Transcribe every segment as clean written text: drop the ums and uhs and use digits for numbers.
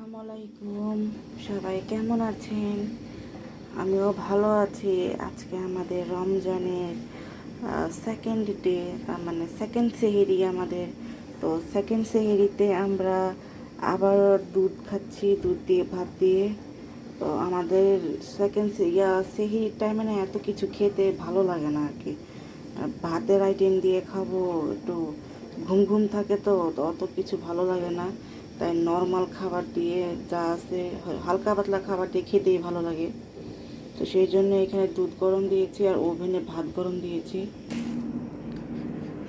আসসালামু আলাইকুম, সবাই কেমন আছেন? আমিও ভালো আছি। আজকে আমাদের রমজানের সেকেন্ড ডে, মানে সেকেন্ড সেহেরি আমাদের। তো সেকেন্ড সেহেরিতে আমরা আবার দুধ খাচ্ছি, দুধ দিয়ে ভাত দিয়ে। তো আমাদের সেকেন্ড সেহেরির টাইমে না এত কিছু খেতে ভালো লাগে না আর কি। ভাতের আইটেম দিয়ে খাবো, একটু ঘুম ঘুম থাকে, তো অত কিছু ভালো লাগে না। তাই নর্মাল খাবার দিয়ে যা আছে, হালকা পাতলা খাবার দিয়ে খেতেই ভালো লাগে। তো সেই জন্য এখানে দুধ গরম দিয়েছি আর ওভেনে ভাত গরম দিয়েছি।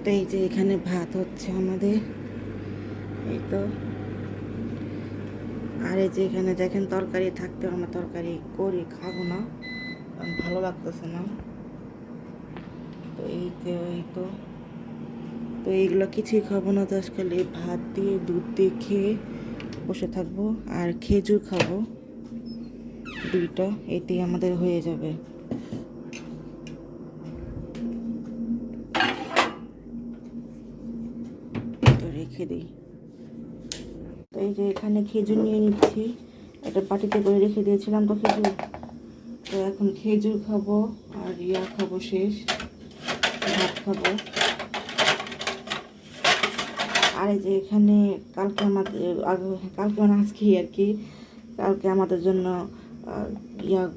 তো এই যে এখানে ভাত হচ্ছে আমাদের, এই তো। আর এই যে এখানে দেখেন তরকারি থাকতে, আমরা তরকারি করি, খাবো না কারণ ভালো লাগতেছে না। তো তো এইগুলো কিছুই খাবো না, জাস্ট খালি ভাত দিয়ে দুধ দিয়ে খেয়ে বসে থাকবো। আর খেজুর খাবো দুইটা, এতেই আমাদের হয়ে যাবে। তো রেখে দিই। তো এই যে এখানে খেজুর নিয়ে নিচ্ছি, একটা বাটিতে করে রেখে দিয়েছিলাম তো খেজুর। তো এখন খেজুর খাবো আর খাবো, শেষ ভাত খাবো। আর এই যে এখানে কালকে আমাদের কালকে মানে আজকে আর কি, কালকে আমাদের জন্য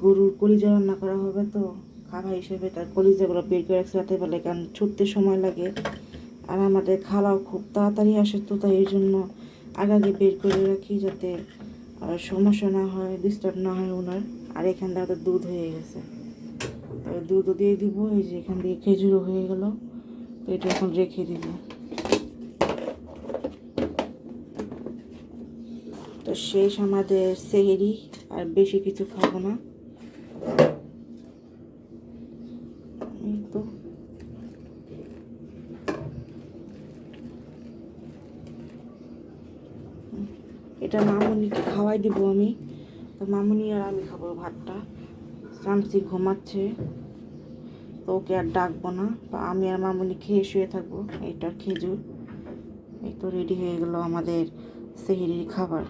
গরুর কলিজা রান্না করা হবে। তো খাবার হিসেবে তার কলিজাগুলো বের করে রাখতে রাতে বেলায়, কারণ ছুটতে সময় লাগে। আর আমাদের খালাও খুব তাড়াতাড়ি আসে, তো তাই এই জন্য আগে বের করে রাখি, যাতে সমস্যা না হয়, ডিস্টার্ব না হয় ওনার। আর এখান থেকে আমাদের দুধ হয়ে গেছে, তবে দুধও দিয়ে দিব। এই যে এখান দিয়ে খেজুরও হয়ে গেল, তো এটা এখন রেখে দিব। তো শেষ আমাদের সেহেরি, আর বেশি কিছু খাবো না। তো এটা মামুনিকে খাওয়াই দিব আমি। তো মামুনি আর আমি খাবো ভাতটা। শামসি ঘুমাচ্ছে, তো ওকে আর ডাকবো না। তো আমি আর মামুনি খেয়ে শুয়ে থাকবো। এইটা খেজুর, এই তো রেডি হয়ে গেল আমাদের সেহেরির খাবার।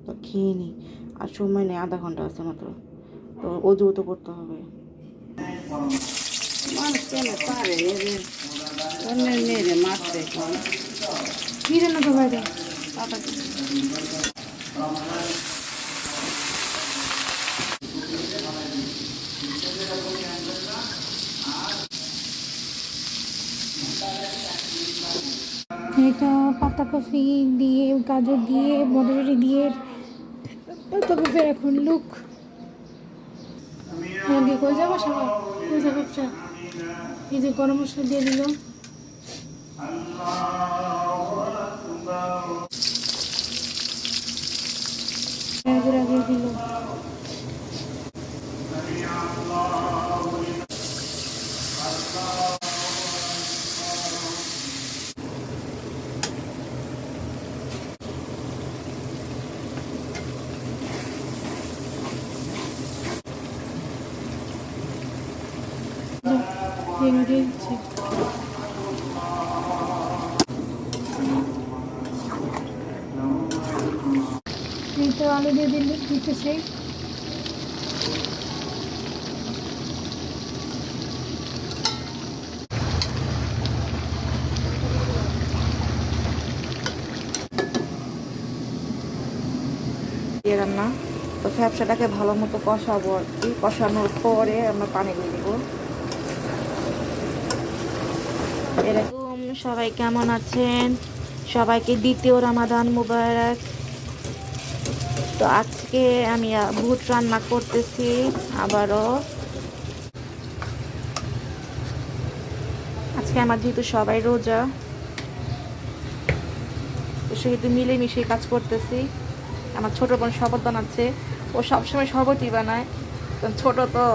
তো খেয়ে নিই, আর সময় নেই, আধা ঘন্টা আছে মাত্র। তো অজু তো করতে হবে। মানুষ কেন পারে অন্যের মেয়েরে মারতে, কি রান্না করবো এটা? এটা পাতাকপি দিয়ে, গাজর দিয়ে, মটরশুঁটি দিয়ে পাতাকপির এখন লুক দিয়ে কই যাবো সবাই, কই যাবো? এই যে গরম মশলা দিয়ে দিল, আগে দিল। দিচ্ছে এই তো আলু দিয়ে দিতেছে। রান্না তো ফ্যাপসাটাকে ভালো মতো কষাবো আর কি। কষানোর পরে আমরা পানি দিয়ে দেবো। এরকম সবাই কেমন আছেন? সবাইকে দ্বিতীয় রমাদান মুবারক। তো আজকে আমি ভুট রান্না করতেছি আবারও। আজকে আমার যেহেতু সবাই রোজা, তো সেহেতু মিলেমিশে কাজ করতেছি। আমার ছোটো বোন শরবত বানাচ্ছে, ও সবসময় শরবতই বানায়, কারণ ছোটো তো,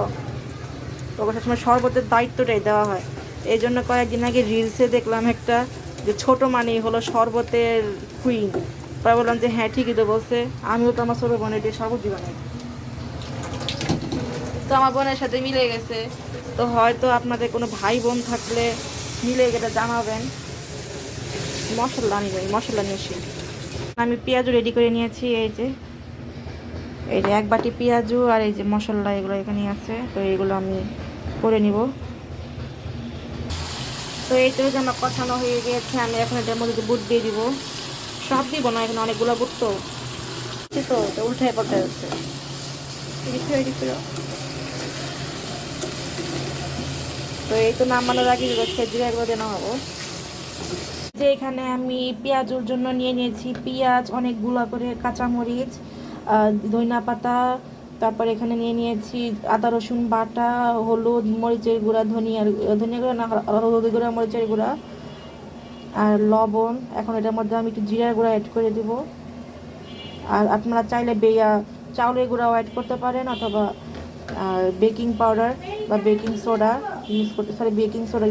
ওকে সবসময় শরবতের দায়িত্বটাই দেওয়া হয়। এই জন্য কয়েকদিন আগে রিলসে দেখলাম একটা, যে ছোটো মানেই হলো শরবতের কুইন। পরে বললাম যে হ্যাঁ, ঠিকই তো বলছে, আমিও তো আমার ছোটো বোনের দিয়ে শরবতই বানাই। তো আমার বোনের সাথে মিলে গেছে। তো হয়তো আপনাদের কোনো ভাই বোন থাকলে মিলে গেলে জানাবেন। মশলা নিয়ে আসি। আমি পেঁয়াজু রেডি করে নিয়েছি, এই যে এক বাটি পেঁয়াজু আর এই যে মশলা এগুলো এখানে আছে, তো এইগুলো আমি করে নিব। তো এই তো যে আমার কষানো হয়ে গিয়েছে, আমি এখন এটার মধ্যে বুট দিয়ে দিব। সব দিব না, এখানে অনেকগুলো বুট তো উল্টায় পড়তে যাচ্ছে। তো এই তো নামানোর আগে খেজুর একবার দিয়ে নামাবো। যে এখানে আমি পেঁয়াজের জন্য নিয়ে নিয়েছি পেঁয়াজ, অনেকগুলো করে কাঁচামরিচ, ধনিয়া পাতা, তারপর এখানে নিয়ে নিয়েছি আদা রসুন বাটা, হলুদ, মরিচের গুঁড়া, ধনিয়া গুঁড়া না, হলুদ গুঁড়া, মরিচের গুঁড়া আর লবণ। এখন এটার মধ্যে আমি একটু জিরার গুঁড়া অ্যাড করে দিব। আর আপনারা চাইলে চাউলের গুঁড়াও অ্যাড করতে পারেন, অথবা বেকিং পাউডার বা বেকিং সোডা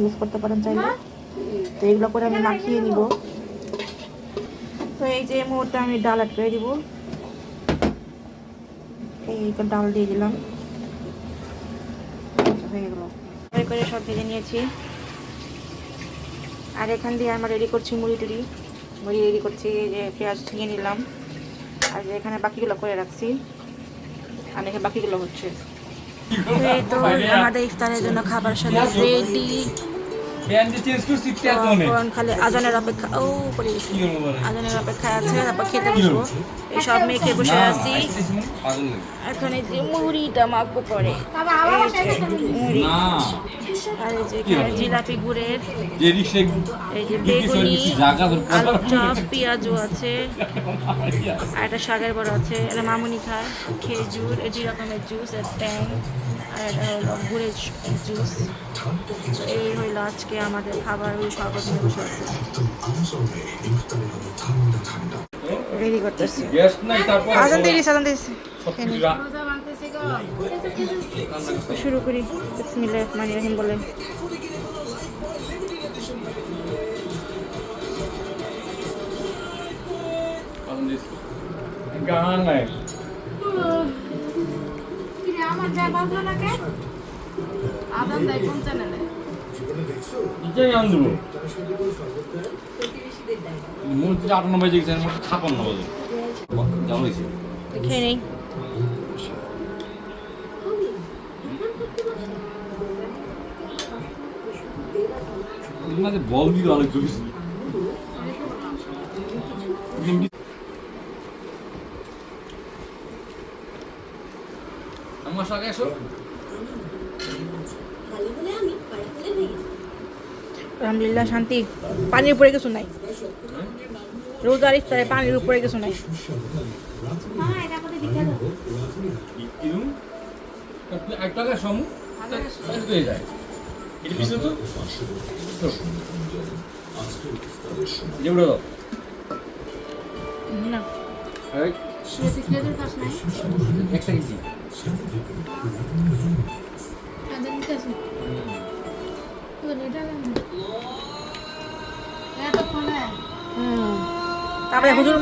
ইউজ করতে পারেন চাইলে। তো এগুলো করে আমি মাখিয়ে নিব। তো এই যে মুহূর্তে আমি ডাল অ্যাড করে দিব, এই তো ডাল দিয়ে দিলাম, হয়ে গেল। করে সব ভেজে নিয়েছি। আর এখান দিয়ে আমরা রেডি করছি মুড়ি রেডি করছি। এই যে পেঁয়াজ ছিঁড়ে নিলাম, আর যে এখানে বাকিগুলো করে রাখছি, আর এখানে বাকিগুলো হচ্ছে। এই তো আমাদের ইফতারের জন্য খাবার সাথে রেডি। খালি আজানের অপেক্ষা, আজানের অপেক্ষায় আছে, তারপর খেতে বসবো। এই সব মেখে বসে আছি। এখানে যে মুড়িটা মাখবো পরে, মুড়ি আর এই যে এখানে জিলাপি গুড়ের, এই যে বেগুনি, আলুর চপ, পেঁয়াজও আছে, আর একটা শাকের বড় আছে, এটা মামুনি খায়, খেজুর, এই 2 রকমের জুস, আর ট্যাং, আর এটা হলো গুড়ের জুস। এই হইল আজকে আমাদের খাবার। ওই শরবত নিয়ে বসে আছে, রেডি করতেছি। আজান দিয়েছি শুরু করি। বিসমিল্লাহির রহমানির রহিম বলে আদান দেয় কোন চ্যানেলে? খেয়ে নেই। বল দিল অনেক চব্বিশ আমার সঙ্গে এসো। আলহামদুলিল্লাহ শান্তি। পানির উপরে কিছু নাই, রোজার ইফতারে পানির উপরে কিছু নাই। না একটা কেজি তারপরে হুজুর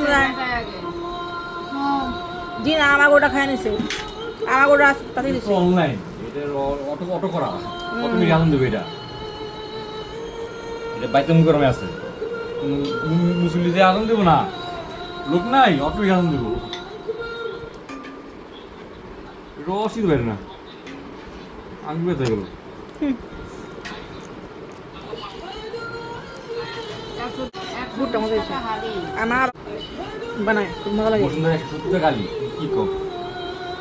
জি না, আমার ওটা খায় নিছে, আমার ওটা তাতে দিছে অনলাইন। এটা অটো করা, অটোমেটিক আনন্দ দেবে। এটা বাইতুল গরমে আছে, মুসলিম যে আনন্দ দেবো না, লোক নাই, অটোমেটিক আনন্দ দেবো। এটা অসুবিধা পারে না, আমি বেঁচে গেল। আমার বানায় খুব মজা লাগে। বসুন্ধরা 170 টাকা আলি, কি কম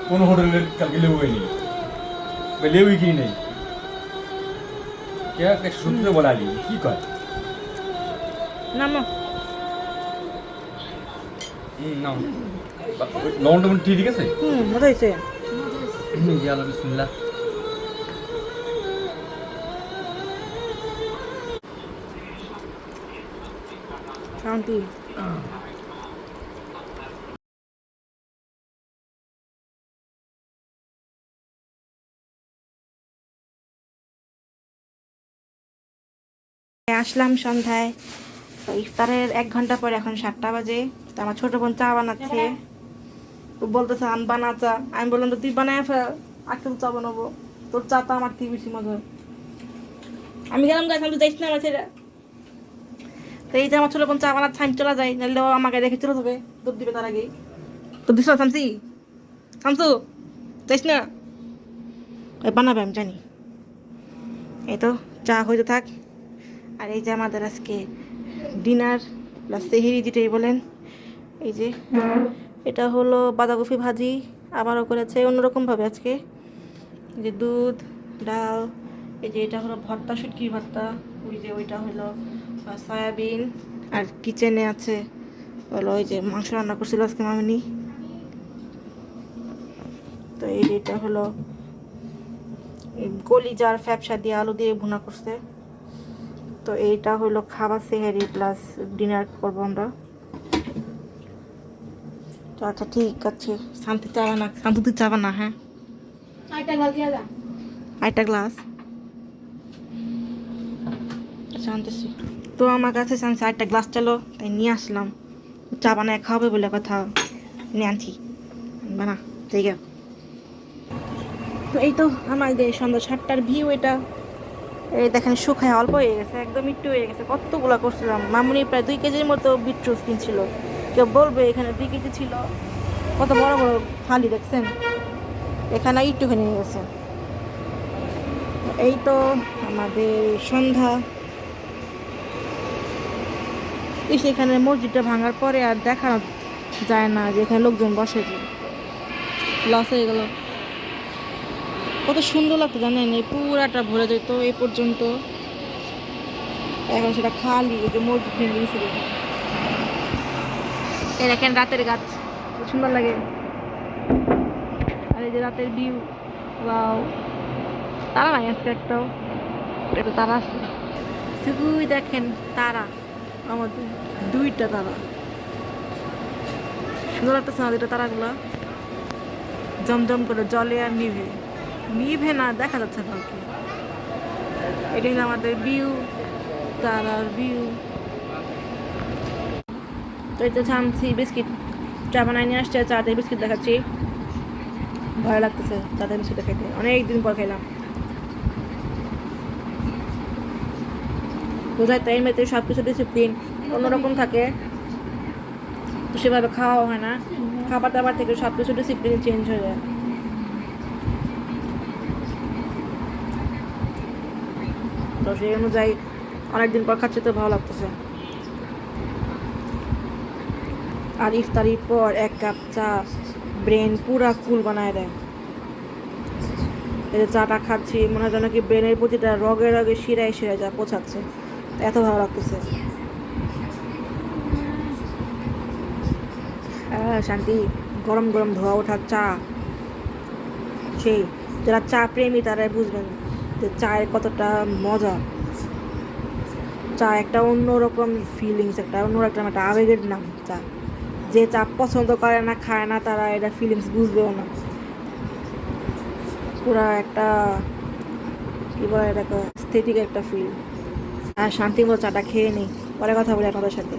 কোন হোটেলের কালকে লেবু হয়নি, লেবুই কিনি নেই। কে 170 বলে আলি, কি কয় নাম লবণটা ঠিক আছে। মজা হয়েছে। বিসমিল্লাহ। শান্তি। আসলাম সন্ধ্যায়, তো ইফতারের 1 ঘন্টা পরে, এখন 7টা বাজে। তো আমার ছোট বোন চা বানাচ্ছে, তো বলতেছে আম বানা চা। আমি বললাম তো তুই বানায় ফেল, আজকে চা বানাবো, তোর চা তো আমার থেকে বেশি মজা। আমি গেলাম গাছ, আমি তো যাইছি না আমার ছেলে। তো এই যে আমার ছোট বোন চা বানাচ্ছে, আমি চলে যাই, নাহলে ও আমাকে দেখে চলে যাবে, দুধ দিবে তার আগেই। তো দিস শামসি, শামসু যাইস না, ওই বানাবে আমি জানি। এই তো চা হইতে থাক। আর এই যে আমাদের আজকে ডিনার প্লাস সেহেরি যেটাই বলেন, এই যে এটা হলো বাঁধাকপি ভাজি, আবারও করেছে অন্যরকমভাবে আজকে। এই যে দুধ, ডাল, এই যে এটা হলো ভর্তা, শুটকি ভর্তা, ওই যে ওইটা হলো সয়াবিন, আর কিচেনে আছে হলো ওই যে মাংস রান্না করছিল আজকে মামিনি। তো এই যে এটা হলো কলিজার ফ্যাপসা দিয়ে আলু দিয়ে ভুনা করছে। তো এইটা হলো খাবার সেহারি প্লাস ডিনার করবো আমরা। তো আচ্ছা ঠিক আছে, শান্তি চাবা না, শান্তি তুই চাবা না, হ্যাঁ আরেকটা গ্লাস দিয়ে যা। আরেকটা গ্লাস আচ্ছা আনতেছি। তো আমার কাছে শান্তি আরেকটা গ্লাস চলো, তাই নিয়ে আসলাম। চা বানায় খাওয়াবে বলে কথা, নিয়ে আনছি বানা, ঠিক আছে। তো এই তো আমাদের সন্ধ্যা 7টার ভিউ এটা। এই দেখেন শুকায় অল্প হয়ে গেছে, একদম একটু হয়ে গেছে। কতগুলা করছিলাম, মামুনি প্রায় 2 কেজির মতো বিটরুট কিনছিল। কেউ বলবে এখানে 2 কেজি ছিল, কত বড় বড় ফালি দেখছেন, এখানে একটুখানি হয়ে গেছে। এই তো আমাদের সন্ধ্যা। এখানে মসজিদটা ভাঙার পরে আর দেখা যায় না যে এখানে লোকজন বসে, যে লস হয়ে গেল। কত সুন্দর লাগতো জানেন, এই পুরাটা ভরে যেত এই পর্যন্ত, এখন সেটা খালি, এই যে মসজিদ ভেঙে গেছিল। এই দেখেন রাতের গাছ, খুব সুন্দর লাগে। আর এই যে রাতের ভিউ, ওয়াও। তারা নাই আজকে একটাও, একটা তারা আছে শুধুই দেখেন তারা, আমাদের 2টা তারা। সুন্দর লাগতেছে না 2টা তারাগুলা, জমজম করে জলে আর নিভে, নিভে না, দেখা যাচ্ছে কাউকে। এটা হলো আমাদের ভিউ, তারার ভিউ। তো এই তো শামসি বিস্কিট চা বানাই নিয়ে আসছে, চাতে বিস্কিট দেখাচ্ছি, ভালো লাগতেছে চাতে বিস্কিট খাইতে, অনেকদিন পর খাইলাম। বোঝায় তো এই মেয়েতে সব কিছু ডিসিপ্লিন অন্যরকম থাকে, তো সেভাবে খাওয়া হয় না, খাবার দাবার থেকে সব কিছু ডিসিপ্লিন চেঞ্জ হয়ে যায়। তো সেই অনুযায়ী অনেকদিন পর খাচ্ছে, তো ভালো লাগতেছে। আর ইফতারির পর 1 কাপ চা ব্রেন পুরা কুল বানায় দেয়। এই যে চাটা খাচ্ছি, মনে হয় যেন কি ব্রেনের প্রতিটা রগে রগে শিরায় শিরায় যা পৌঁছাচ্ছে, এত ভালো লাগতেছে। শান্তি, গরম গরম ধোয়া ওঠার চা, সেই যারা চা প্রেমী তারাই বুঝবেন যে চায়ের কতটা মজা। চা একটা অন্যরকম ফিলিংস, একটা অন্যরকম একটা আবেগের নাম চা। যে চা পছন্দ করে না, খায় না, তারা এটা ফিলিংস বুঝবেও না। পুরা একটা কি বলে এটাকে, স্থেটিক একটা ফিল। আর শান্তি মতো চাটা খেয়ে নিই, পরে কথা বলি আপনাদের সাথে।